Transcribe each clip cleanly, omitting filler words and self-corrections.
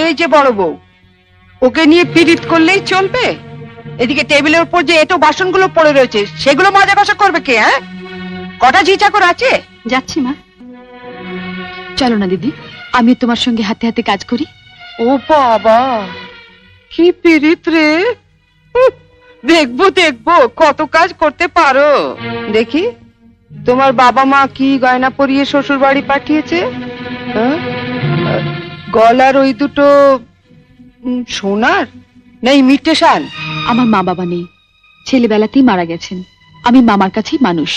এই যে বড় বউ, ওকে নিয়ে পীড়িত করলেই চলবে? এদিকে টেবিলের উপর যে এটো বাসনগুলো পড়ে রয়েছে সেগুলো মাজা কষা করবে কে? হ্যাঁ, কটা ঝি চাকর আছে? যাচ্ছি মা। চলো না দিদি, আমি তোমার সঙ্গে হাতে হাতে কাজ করি। ও বাবা, কি পীড়িত রে! দেখবো দেখবো কত কাজ করতে পারো। দেখি তোমার বাবা মা কি গয়না পরিয়ে শ্বশুর বাড়ি পাঠিয়েছে। হ্যাঁ? গলার ওই দুটো সোনার না ইমিটেশন? আমার মা বাবা নেই, ছেলেবেলাতেই মারা গেছেন। আমি মামার কাছেই মানুষ।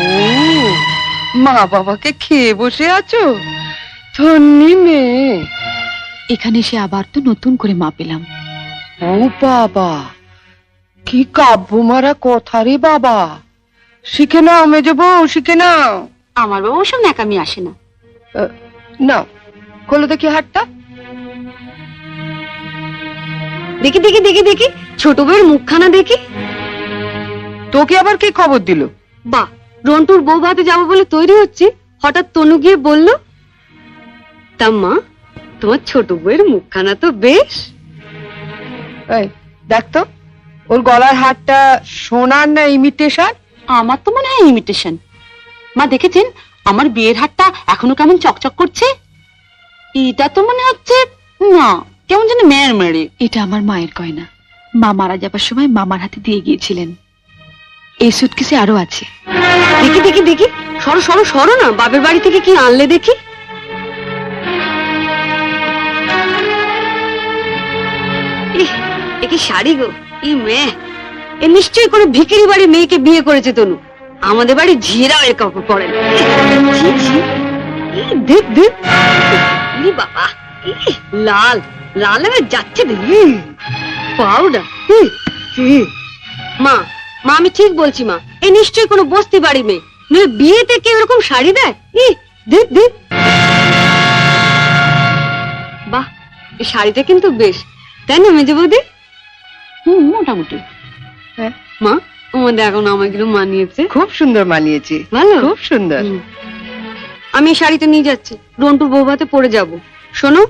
ও, মা বাবাকে খেয়ে বসে আছো? ধন্যি মেয়ে। এখানে এসে আবার তো নতুন করে মা পেলাম। ও বাবা, কি কাব্য মারা কথা রে বাবা। শিখে নাও মেজো বউ, শিখে নাও। আমার বাবা ওসব ন্যাকামি আসে না। নাও, খোলো দেখি হাতটা। দেখি দেখি দেখি দেখি, ছোট বউয়ের মুখখানা দেখি। তোকে আবার কি খবর দিল? বা, রন্টুর বউ ভাতে যাবো বলে তৈরি হচ্ছে, হঠাৎ তনু গিয়ে বলল, তা মা, তোমার ছোট বউয়ের মুখখানা তো বেশ। এই দেখ তো, ওর গলার হারটা সোনার না ইমিটেশন? আমার তো মনে হয় ইমিটেশন। মা দেখেছেন আমার বিয়ের হারটা এখনো কেমন চকচক করছে? এটা তো মনে হচ্ছে না, কেমন যেন মেয়ের মেরে। এটা আমার মায়ের গয়না, মা মারা যাবার সময় মামার হাতে দিয়ে গিয়েছিলেন। এই সুটকেসে আরো আছে। দেখি দেখি দেখি, সরো সরো সরো না, বাপের বাড়ি থেকে কি আনলে দেখি। এ কি শাড়ি গো, ই মেয়ে, এ নিশ্চয়ই কোনো ভিখারি বাড়ির মেয়েকে বিয়ে করেছে তনু। আমাদের বাড়ি ঝিরাও এ কাপড় পরে না। দেখ দেখ, বাবা, লাল লাল হয়ে যাচ্ছে পাউডার। মা মা, আমি ঠিক বলছি মা, এ নিশ্চয়ই কোনো বস্তি বাড়ি মেয়ে, নইলে বিয়েতে কেউ এরকম শাড়ি দেয়? দেখ দেখ, বাহ, এই শাড়িটা কিন্তু বেশ, তাই না মেজে বৌদি? মোটামুটি। হ্যাঁ মা, আমাদের এখন আমাকে মানিয়েছে। খুব সুন্দর মানিয়েছে, ভালো, খুব সুন্দর। আমি এই শাড়িটা নিয়ে যাচ্ছি, রন্টুর বউ ভাতে পরে যাব। শোনো,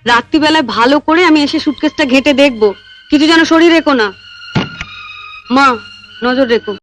রাত্রিবেলায় ভালো করে আমি এসে সুটকেসটা ঘেটে দেখবো, কিছু যেন শরীর রেখো না। মা, নজর রেখো।